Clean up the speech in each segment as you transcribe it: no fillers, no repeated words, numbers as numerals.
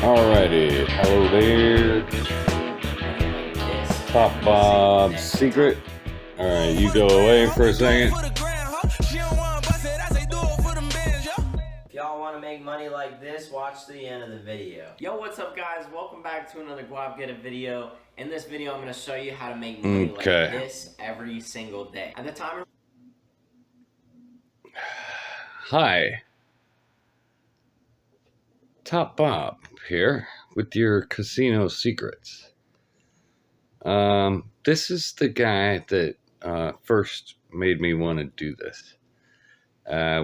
Alrighty, hello there. Top Bob's secret. Alright, you go away for a second. If y'all want to make money like this, watch the end of the video. Yo, what's up guys? Welcome back to another GWAP Get It video. In this video, I'm going to show you how to make money like this every single day. At the timer. Hi. Top Bob here with your casino secrets. This is the guy that first made me want to do this.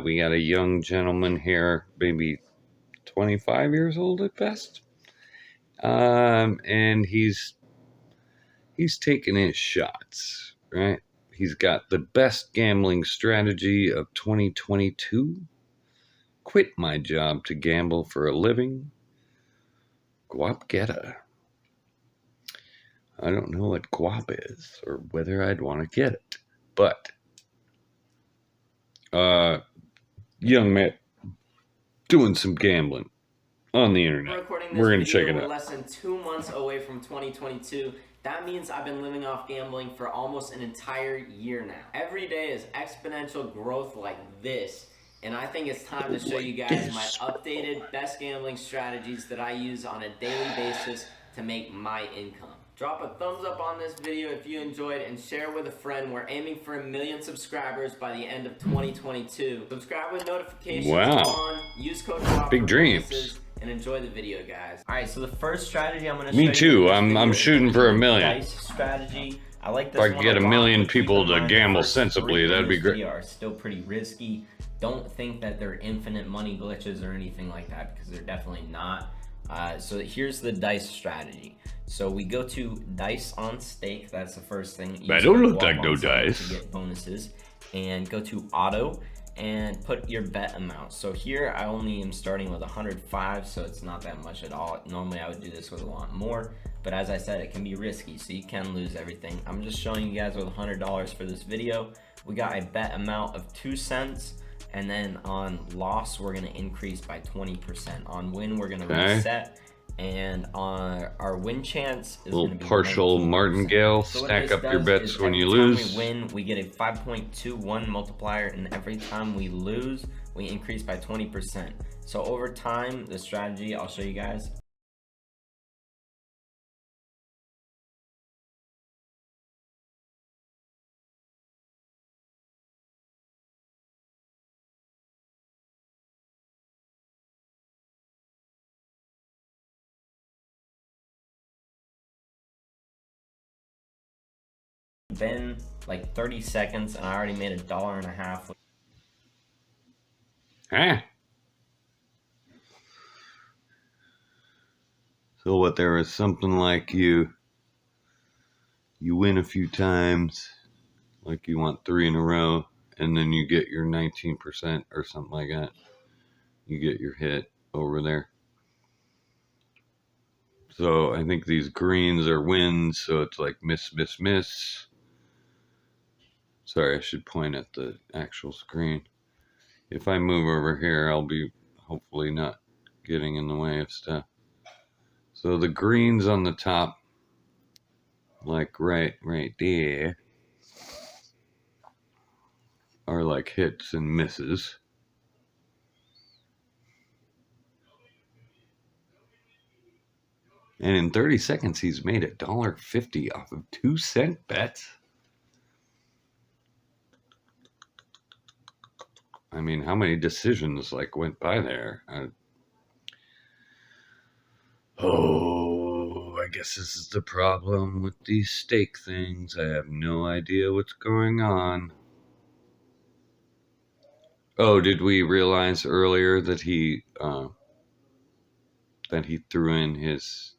We got a young gentleman here, maybe 25 years old at best. And he's taking his shots, right? He's got the best gambling strategy of 2022. Quit my job to gamble for a living. GWAP Getta. I don't know what GWAP is or whether I'd want to get it, but young man doing some gambling on the internet. We're gonna check it out. We're less than 2 months away from 2022. That means I've been living off gambling for almost an entire year now. Every day is exponential growth like this. And I think it's time to show you guys my updated best gambling strategies that I use on a daily basis to make my income. Drop a thumbs up on this video if you enjoyed and share with a friend. We're aiming for 1 million subscribers by the end of 2022. Subscribe with notifications on, use code GWAP Big dreams. and enjoy the video, guys. All right, so the first strategy I'm going to show you. Me too. I'm shooting for 1 million. Dice strategy. I like this. If I could get 1 million people to gamble sensibly, that'd be great. Are still pretty risky. Don't think that they're infinite money glitches or anything like that, because they're definitely not. So here's the dice strategy. So we go to dice on stake. That's the first thing. I don't look like no dice. To get bonuses, and go to auto and put your bet amount. So here I only am starting with 105, so it's not that much at all. Normally I would do this with a lot more, but as I said, it can be risky, so you can lose everything. I'm just showing you guys with $100 for this video. We got a bet amount of 2 cents. And then on loss, we're going to increase by 20%. On win, we're going to reset. And on our win chance is going to be partial 19%. Martingale. So stack up your bets when you lose. Every time we win, we get a 5.21 multiplier. And every time we lose, we increase by 20%. So over time, the strategy, I'll show you guys. Been like 30 seconds and I already made $1.50. Huh? So what, there was something like you win a few times, like you want 3 in a row, and then you get your 19% or something like that. You get your hit over there. So I think these greens are wins, so it's like miss, miss, miss. Sorry, I should point at the actual screen. If I move over here, I'll be hopefully not getting in the way of stuff. So the greens on the top, like right there, are like hits and misses. And in 30 seconds, he's made $1.50 off of 2-cent bets. I mean, how many decisions like went by there? I guess this is the problem with these stake things. I have no idea what's going on. Oh, did we realize earlier that he threw in his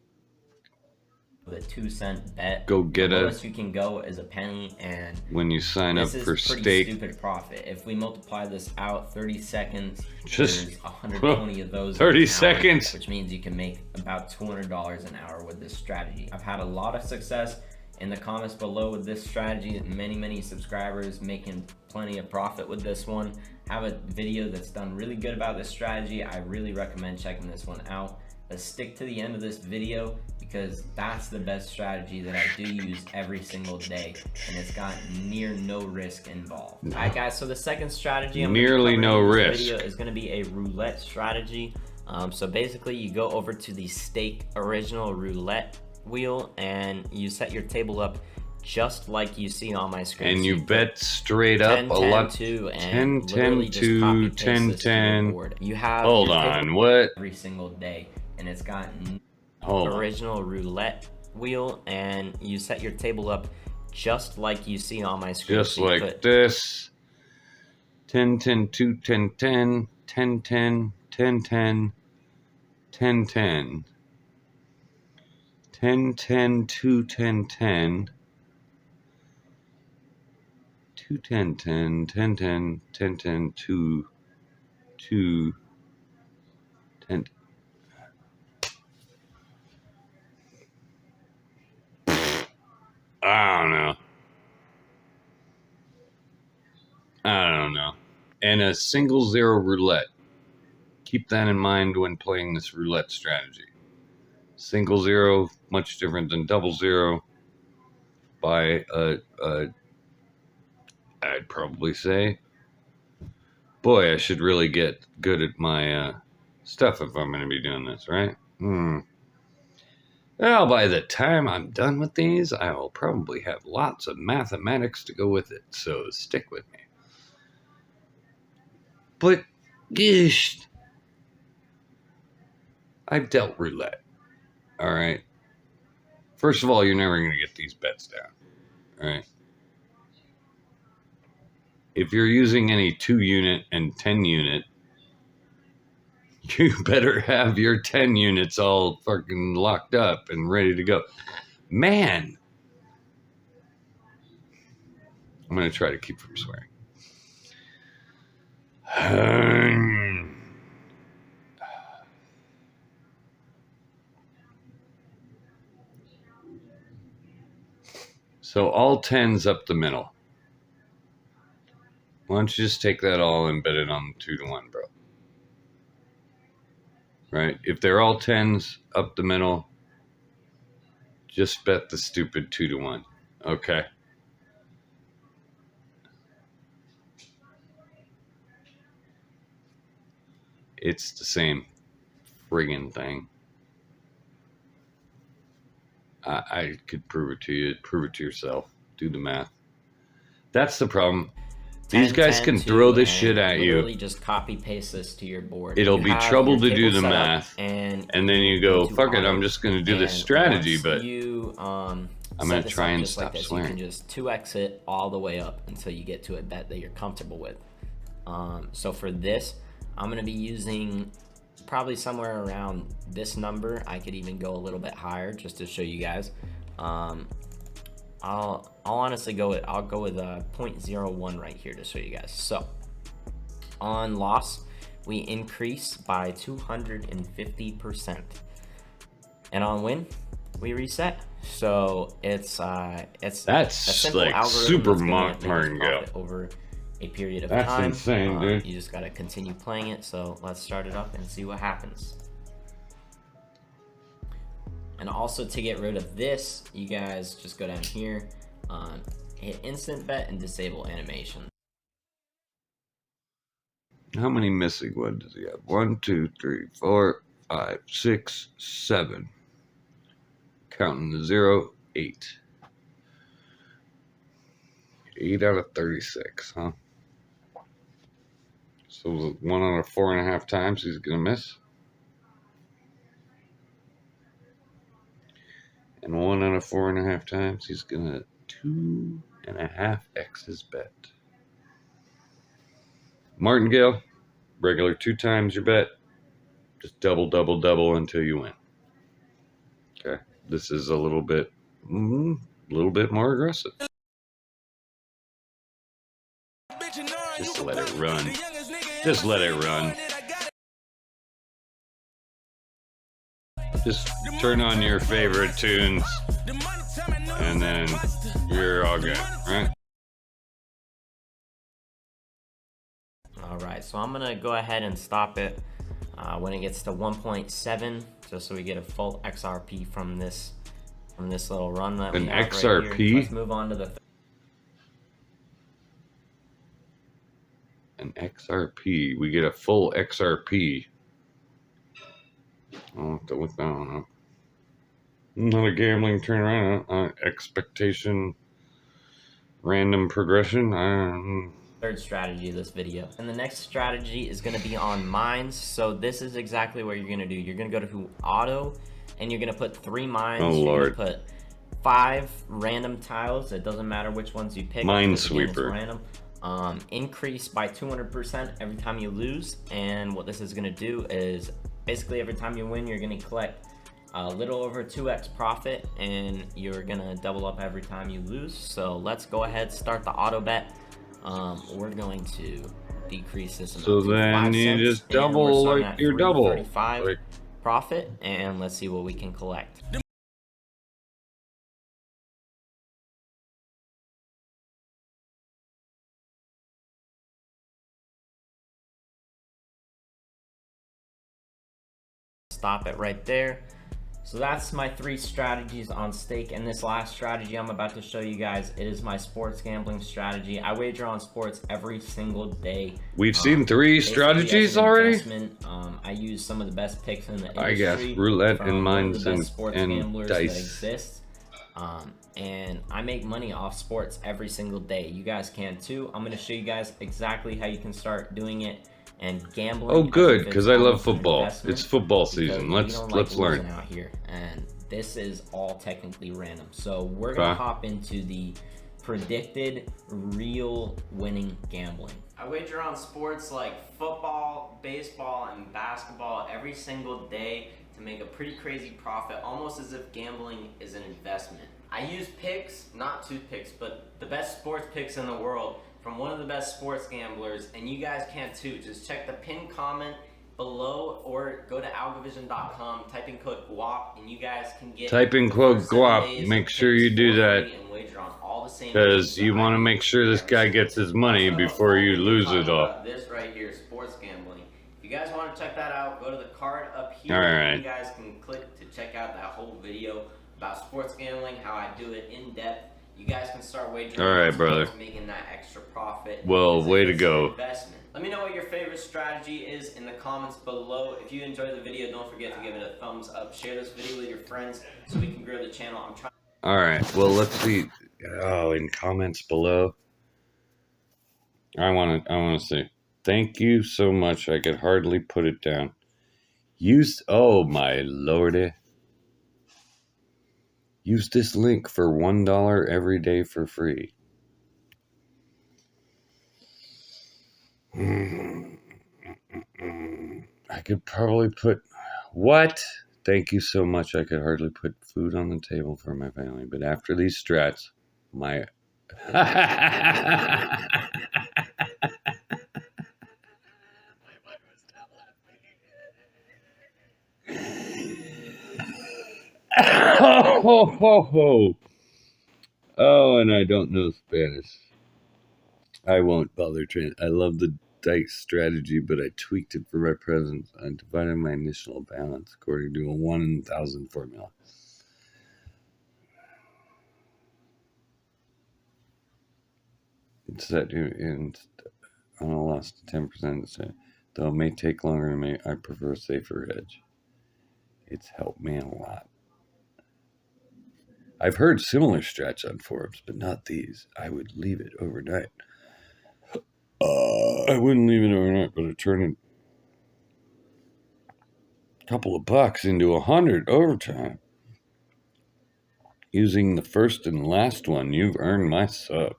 with a 2-cent bet? Go get the it. lowest you can go is a penny, and when you sign up for pretty stake, stupid profit. If we multiply this out 30 seconds, just there's 120 of those 30 seconds, which means you can make about $200 an hour with this strategy. I've had a lot of success in the comments below with this strategy. Many subscribers making plenty of profit with this one. I have a video that's done really good about this strategy. I really recommend checking this one out. stick to the end of this video because that's the best strategy that I do use every single day, and it's got near no risk involved. All right, guys, so the second strategy I'm nearly no risk video is going to be a roulette strategy. So basically you go over to the stake original roulette wheel and you set your table up just like you see on my screen. And so you bet straight up 10, a lot. 10, 10, 10, 2, 10, 10. You have hold on, what? Every single day, and it's got Hold original roulette wheel, and you set your table up just like you see on my screen. Just like this. 10, 10, 2, 10, 10, 10, 10, 10, 10, 10, 10. 10, 10, 2, 10, 10. 2, 10, 10, 10, 10, 10, 10, 2, 2, 10. I don't know. And a single zero roulette. Keep that in mind when playing this roulette strategy. Single zero, much different than double zero. By I'd probably say, boy, I should really get good at my stuff if I'm going to be doing this, right? Well, by the time I'm done with these, I'll probably have lots of mathematics to go with it, so stick with me. But, gosh, I've dealt roulette, all right? First of all, you're never going to get these bets down, all right? If you're using any 2-unit and 10-unit, you better have your 10 units all fucking locked up and ready to go. Man, I'm going to try to keep from swearing. So all 10s up the middle. Why don't you just take that all and bet it on 2-1, bro? Right? If they're all 10s up the middle, just bet the stupid 2-1. Okay? It's the same friggin' thing. I could prove it to you. Prove it to yourself. Do the math. That's the problem. These guys can throw this shit at you. Literally just copy paste this to your board. It'll be trouble to do the math. And then you go, fuck it, I'm just going to do this strategy. But I'm going to try and stop swearing. You can just 2x it all the way up until you get to a bet that you're comfortable with. So for this, I'm going to be using probably somewhere around this number. I could even go a little bit higher just to show you guys. I'll honestly go with 0.01 right here to show you guys. So on loss, we increase by 250%, and on win, we reset. So it's that's like super martingale over a period of time. That's insane, dude. You just gotta continue playing it. So let's start it up and see what happens. And also, to get rid of this, you guys just go down here, hit instant bet and disable animation. How many missing ones does he have? 1, 2, 3, 4, 5, 6, 7. Counting the 0, 8. 8 out of 36, huh? So 1 out of 4.5 times he's gonna miss. And 1 out of 4.5 times, he's gonna 2.5x his bet. Martingale, regular 2 times your bet. Just double, double, double until you win. Okay, this is a little bit more aggressive. Just let it run. Just let it run. Just turn on your favorite tunes, and then you're all good, right? All right, so I'm gonna go ahead and stop it. when it gets to 1.7, just so we get a full XRP from this little run that we have XRP? right here. Let's move on to the An XRP. We get a full XRP. I'll have to look that one up. Not a gambling turnaround. Expectation. Random progression. third strategy of this video. And the next strategy is going to be on mines. So this is exactly what you're going to do. You're going to go to auto, and you're going to put 3 mines. Oh, you're Lord. going to put 5 random tiles. It doesn't matter which ones you pick. Minesweeper. Random. Increase by 200% every time you lose. And what this is going to do is basically every time you win, you're going to collect a little over 2x profit, and you're going to double up every time you lose. So let's go ahead, start the auto bet. We're going to decrease this amount So to then 5 you cents, just and we're double starting like at your double. 335 Like, profit, and let's see what we can collect. Stop it right there. So that's my 3 strategies on stake, and this last strategy I'm about to show you guys, it is my sports gambling strategy. I wager on sports every single day. we've seen 3 strategies already. I use some of the best picks in the industry. I guess roulette and mines and gamblers dice. that exist. And I make money off sports every single day. You guys can too. I'm going to show you guys exactly how you can start doing it and gambling. Oh, good, because I love football. It's football season. Let's learn out here. And this is all technically random. So we're gonna hop into the predicted real winning gambling. I wager on sports like football, baseball, and basketball every single day to make a pretty crazy profit, almost as if gambling is an investment. I use picks, not toothpicks, but the best sports picks in the world from one of the best sports gamblers, and you guys can too. Just check the pinned comment below or go to algovision.com, type in code GWAP, and you guys can get type in code GWAP. Make sure you do that, because you want to make sure this guy gets his money before you lose it all. This right here, sports gambling. If you guys want to check that out, go to the card up here. All right. You guys can click to check out that whole video about sports gambling, how I do it in depth. You guys can start wagering. All right, brother. Making that extra profit. Well, way to go. Investment. Let me know what your favorite strategy is in the comments below. If you enjoyed the video, don't forget to give it a thumbs up. Share this video with your friends so we can grow the channel. I'm trying. All right. Well, let's see. Oh, in comments below, I want to say thank you so much. I could hardly put it down. Oh my lordy. Use this link for $1 every day for free. I could probably put... What? Thank you so much. I could hardly put food on the table for my family. But after these strats, my... Oh, and I don't know Spanish. I won't bother trying. I love the dice strategy, but I tweaked it for my present. I divided my initial balance according to a 1 in 1,000 formula. It's that on a loss to 10%. Though it may take longer to make, I prefer a safer edge. It's helped me a lot. I've heard similar strats on forums, but not these. I would leave it overnight. I wouldn't leave it overnight, but I turned a couple of bucks into 100 overtime. Using the first and last one, you've earned my sub.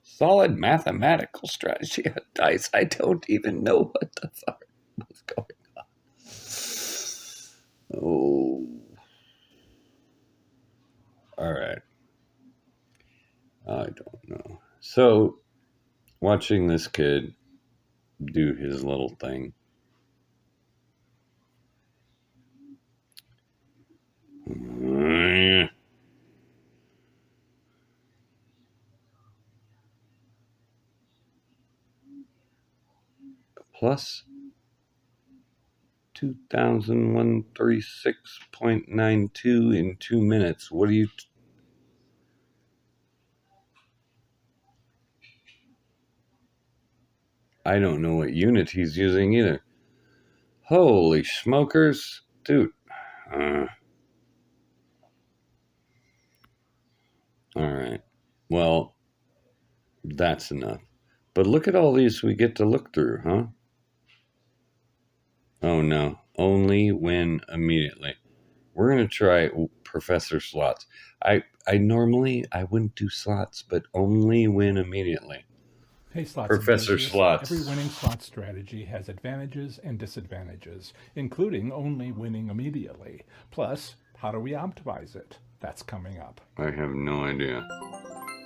Solid mathematical strategy on dice. I don't even know what the fuck was going on. Oh. All right. I don't know. So, watching this kid do his little thing. Plus 2,136.92 in 2 minutes. What do you... I don't know what unit he's using either. Holy smokers. Dude. Alright. Well, that's enough. But look at all these we get to look through, huh? Oh no. Only win immediately. We're going to try Professor Slots. I normally I wouldn't do slots, but only win immediately. Hey, slots Professor enthusiasts. Slots. Every winning slot strategy has advantages and disadvantages, including only winning immediately. Plus, how do we optimize it? That's coming up. I have no idea.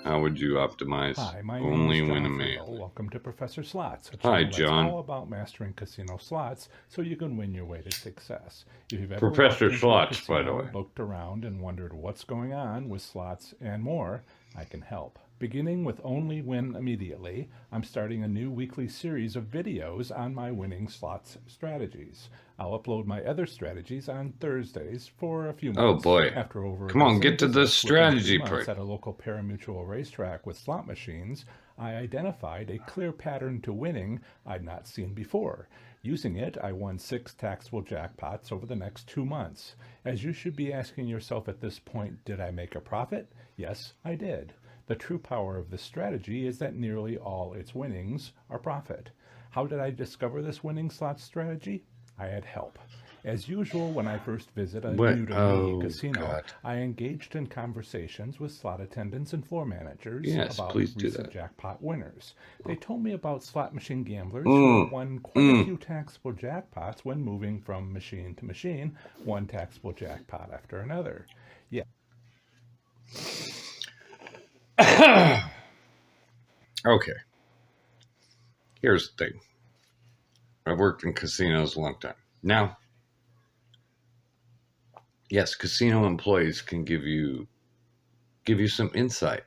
How would you optimize Hi, my only name is win John immediately? Friedel. Welcome to Professor Slots, a Hi, channel that's John. all about mastering casino slots so you can win your way to success. If you've ever Professor walked into Slots, a casino, by the way. looked around and wondered what's going on with slots and more, I can help. Beginning with Only Win Immediately, I'm starting a new weekly series of videos on my winning slots strategies. I'll upload my other strategies on Thursdays for a few months. Oh boy. After over Come on, dozen get to the visits within 2 strategy months part. at a local pari-mutuel racetrack with slot machines, I identified a clear pattern to winning I'd not seen before. Using it, I won 6 taxable jackpots over the next 2 months. As you should be asking yourself at this point, did I make a profit? Yes, I did. The true power of this strategy is that nearly all its winnings are profit. How did I discover this winning slot strategy? I had help. As usual, when I first visit a What? new-to-me Oh, casino, God. I engaged in conversations with slot attendants and floor managers Yes, about please do recent that. jackpot winners. They told me about slot machine gamblers who had won quite a few taxable jackpots when moving from machine to machine, one taxable jackpot after another. Yeah. Okay. Here's the thing. I've worked in casinos a long time. Now, yes, casino employees can give you some insight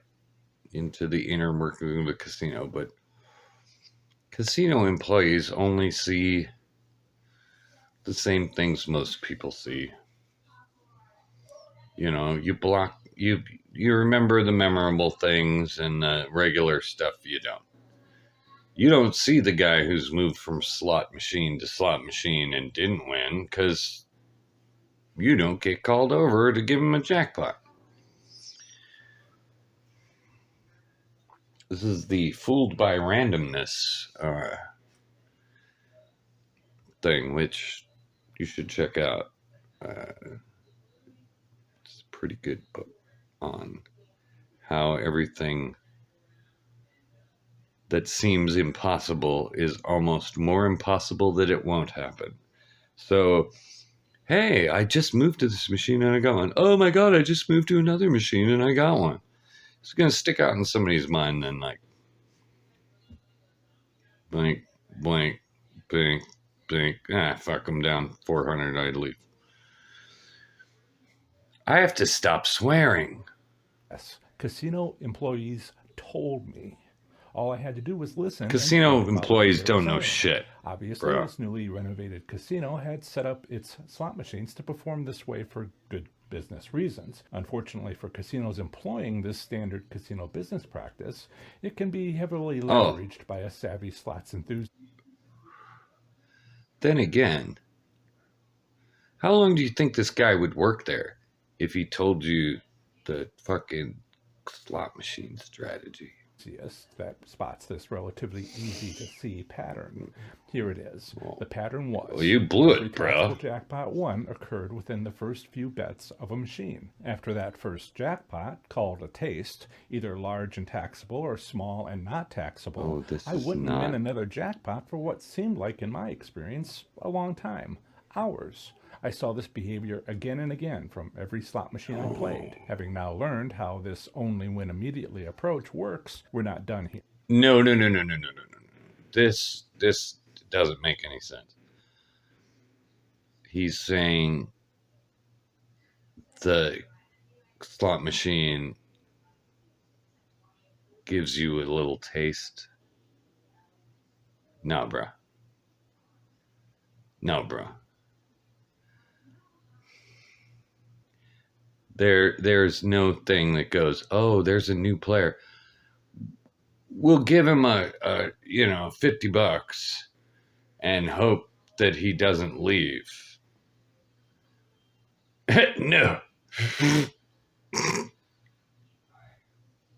into the inner working of the casino, but casino employees only see the same things most people see. You know, you remember the memorable things, and the regular stuff you don't. You don't see the guy who's moved from slot machine to slot machine and didn't win because you don't get called over to give him a jackpot. This is the fooled by randomness thing, which you should check out. It's a pretty good book on how everything that seems impossible is almost more impossible that it won't happen. So, hey, I just moved to this machine and I got one. Oh my God, I just moved to another machine and I got one. It's going to stick out in somebody's mind and like, blank, blank, blank, blank. Fuck, I'm down 400, I'd leave. I have to stop swearing. Yes. Casino employees told me. All I had to do was listen Casino and follow employees what they were don't know saying. shit, Obviously, bro. this newly renovated casino had set up its slot machines to perform this way for good business reasons. Unfortunately for casinos employing this standard casino business practice, it can be heavily leveraged by a savvy slots enthusiast. Then again, how long do you think this guy would work there if he told you the fucking slot machine strategy? That spots this relatively easy to see pattern. Here it is. The pattern was Well, you blew every it, taxable bro. jackpot won occurred within the first few bets of a machine. After that first jackpot, called a taste, either large and taxable or small and not taxable, I wouldn't win another jackpot for what seemed like, in my experience, a long time. Hours. I saw this behavior again and again from every slot machine I played. Having now learned how this only win immediately approach works, we're not done here. No. This doesn't make any sense. He's saying the slot machine gives you a little taste. No, bro. There's no thing that goes, oh, there's a new player. We'll give him a $50 and hope that he doesn't leave. No.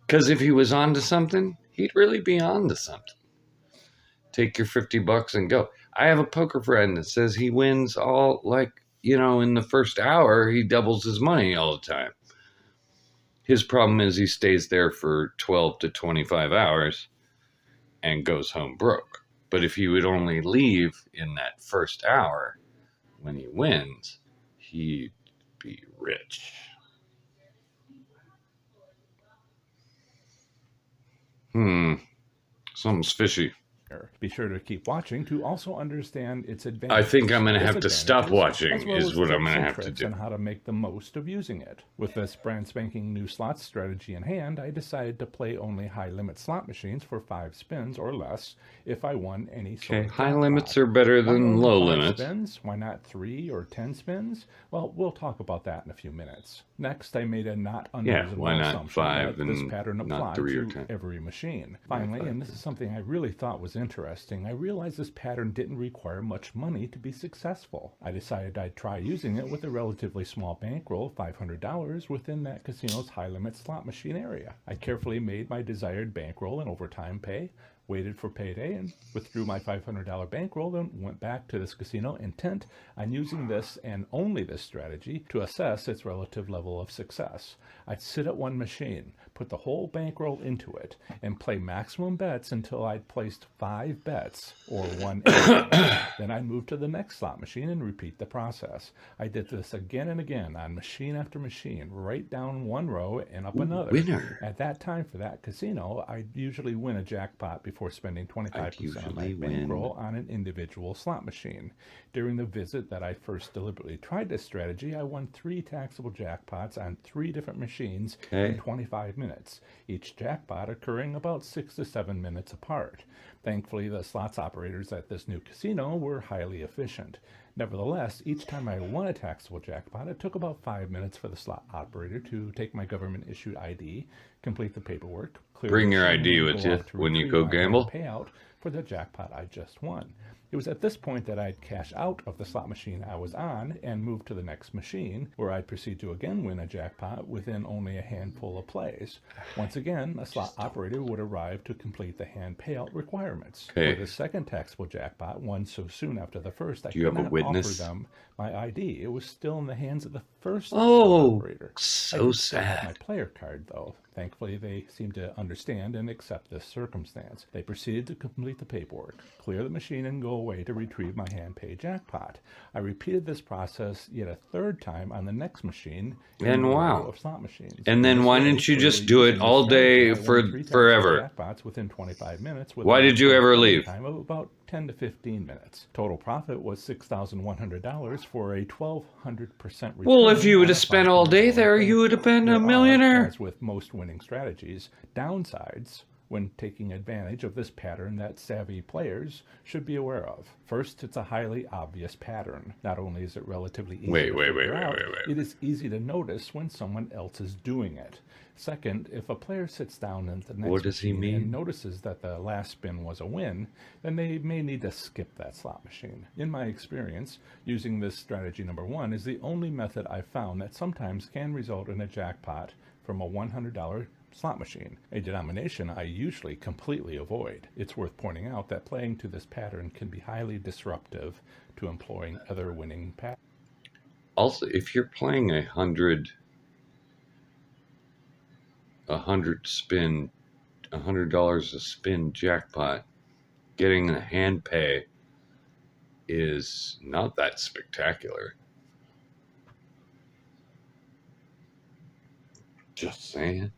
Because if he was onto something, he'd really be onto something. Take your $50 and go. I have a poker friend that says he wins all, in the first hour, he doubles his money all the time. His problem is he stays there for 12 to 25 hours and goes home broke. But if he would only leave in that first hour when he wins, he'd be rich. Something's fishy. Be sure to keep watching to also understand its I advantages. think I'm going to have to stop watching, as well is as what I'm tips going to and have to tricks do. on how to make the most of using it. With this brand spanking new slot strategy in hand, I decided to play only high limit slot machines for 5 spins or less if I won any sort Okay, of high jackpot. limits are better Why than only low 5 limits. spins? Why not 3 or 10 spins? Well, we'll talk about that in a few minutes. Next, I made a not unreasonable why not assumption 5 that this and pattern not applied 3 or to 10? every machine. Finally, and this is something I really thought was interesting, I realized this pattern didn't require much money to be successful. I decided I'd try using it with a relatively small bankroll of $500 within that casino's high-limit slot machine area. I carefully made my desired bankroll and overtime pay, waited for payday, and withdrew my $500 bankroll and went back to this casino intent on using this and only this strategy to assess its relative level of success. I'd sit at one machine, put the whole bankroll into it, and play maximum bets until I'd placed 5 bets, or one entry. Then I'd move to the next slot machine and repeat the process. I did this again and again on machine after machine, right down one row and up another. Winner. At that time for that casino, I'd usually win a jackpot before spending 25% of my bankroll on an individual slot machine. During the visit that I first deliberately tried this strategy, I won 3 taxable jackpots on 3 different machines in 25 minutes, each jackpot occurring about 6 to 7 minutes apart. Thankfully, the slots operators at this new casino were highly efficient. Nevertheless, each time I won a taxable jackpot, it took about 5 minutes for the slot operator to take my government-issued ID, complete the paperwork, clear Bring the your machine, ID and with go you off to when you retrieve go my gamble? payout for the jackpot I just won. It was at this point that I'd cash out of the slot machine I was on and move to the next machine, where I'd proceed to again win a jackpot within only a handful of plays. Once again, a slot operator would arrive to complete the hand payout requirements. For the second taxable jackpot, won so soon after the first, I Do you could have a not witness? offer them my ID. It was still in the hands of the first slot Oh, operator. I so did still have my sad. player card, though. Thankfully, they seemed to understand and accept this circumstance. They proceeded to complete the paperwork, clear the machine, and go away to retrieve my hand pay jackpot. I repeated this process yet a third time on the next machine in And the row wow. of slot machines. And In then this why way, didn't you just clearly do it using this all day strategy, I won 3 taxable forever? jackpots within 25 minutes with Why an did you average ever playing leave? time of about 10 to 15 minutes. Total profit was $6,100 for a 1,200% return. Well, if you would on a have spent all day $500 there, you would have been There a are, millionaire. as with most winning strategies, downsides when taking advantage of this pattern that savvy players should be aware of. First, it's a highly obvious pattern. Not only is it relatively easy to figure out, it is easy to notice when someone else is doing it. Second, if a player sits down at the next What does he machine mean? and notices that the last spin was a win, then they may need to skip that slot machine. In my experience, using this strategy number 1 is the only method I've found that sometimes can result in a jackpot from a $100 slot machine, a denomination I usually completely avoid. It's worth pointing out that playing to this pattern can be highly disruptive to employing other winning patterns. Also, if you're playing a hundred spin, $100 a spin jackpot, getting a hand pay is not that spectacular. Just saying.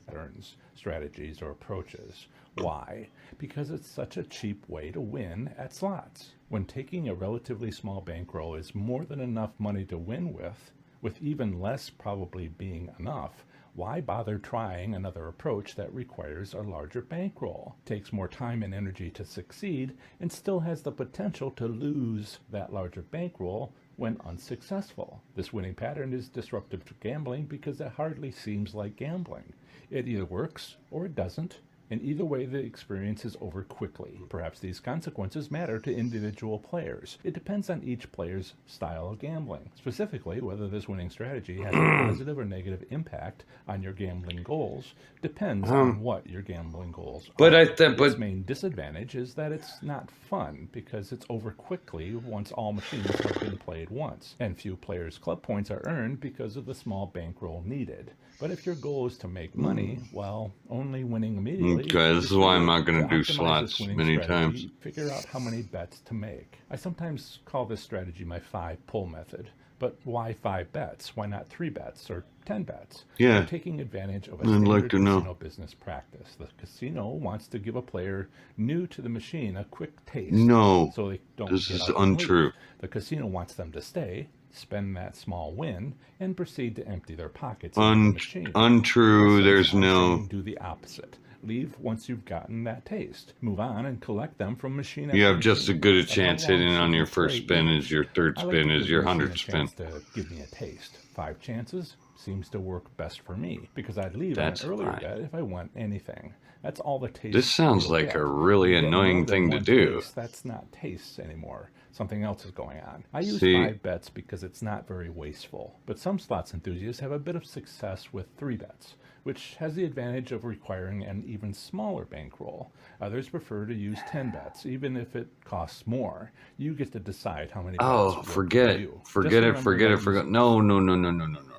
Patterns, strategies, or approaches. Why? Because it's such a cheap way to win at slots. When taking a relatively small bankroll is more than enough money to win with, With even less probably being enough, why bother trying another approach that requires a larger bankroll, takes more time and energy to succeed, and still has the potential to lose that larger bankroll when unsuccessful? This winning pattern is disruptive to gambling because it hardly seems like gambling. It either works or it doesn't, and either way the experience is over quickly. Perhaps these consequences matter to individual players. It depends on each player's style of gambling, specifically whether this winning strategy has a positive or negative impact on your gambling goals depends on what your gambling goals But are. I Its main disadvantage is that it's not fun because it's over quickly once all machines have been played once, and few players' club points are earned because of the small bankroll needed. But if your goal is to make money, well, only winning immediately. Okay, this is why I'm not going To to do optimize this slots winning many strategy, times. figure out how many bets to make. I sometimes call this strategy my 5-pull method. But why 5 bets? Why not 3 bets or 10 bets? Yeah, You're taking advantage of a I'd like standard to know. casino business practice. The casino wants to give a player new to the machine a quick taste No, so they don't this get is up and untrue. leave. The casino wants them to stay, spend that small win, and proceed to empty their pockets into the machine. Untrue. In a sense, There's I'm no. saying do the opposite. Leave once you've gotten that taste. Move on and collect them from machine You after have just as machine. good a But how chance long hitting on should your you first play spin as each? your third I like spin to as give your the machine a 100th spin. chance to give me a taste. 5 chances seems to work best for me because I'd leave That's on an earlier fine. bet if I want anything. That's all the taste This sounds you'll like get. a really You get more annoying than thing to one do. taste, that's not tastes anymore. Something else is going on. I use See, 5 bets because it's not very wasteful. But some slots enthusiasts have a bit of success with 3 bets, which has the advantage of requiring an even smaller bankroll. Others prefer to use 10 bets, even if it costs more. You get to decide how many bets oh, work forget for it. you. Just Forget it. remember Forget that it. Forget. No, no, no, no, no, no, no.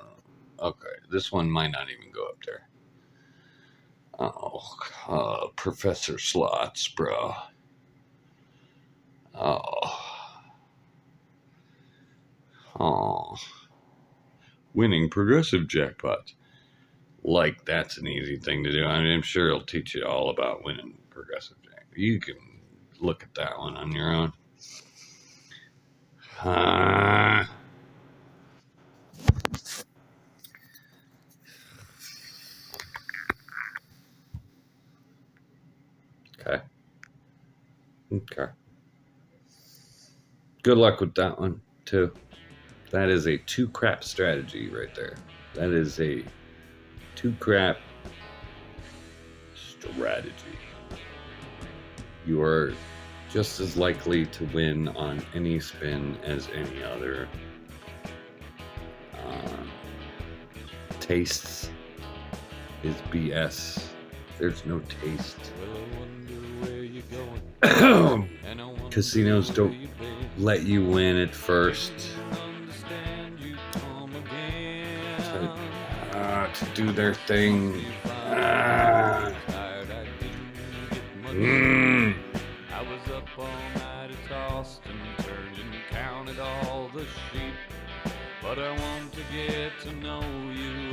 Okay, this one might not even go up there. Oh, Professor Slots, bro. Oh, winning progressive jackpots. Like that's an easy thing to do. I mean, I'm sure it'll teach you all about winning progressive jack. You can look at that one on your own. Okay. Okay. Good luck with that one, too. That is a 2 crap strategy right there. That is a 2 crap strategy. You are just as likely to win on any spin as any other. Tastes is BS. There's no taste. Casinos don't let you win at first. To do their thing. I was up all night, I tossed and turned and counted all the sheep. But I want to get to know you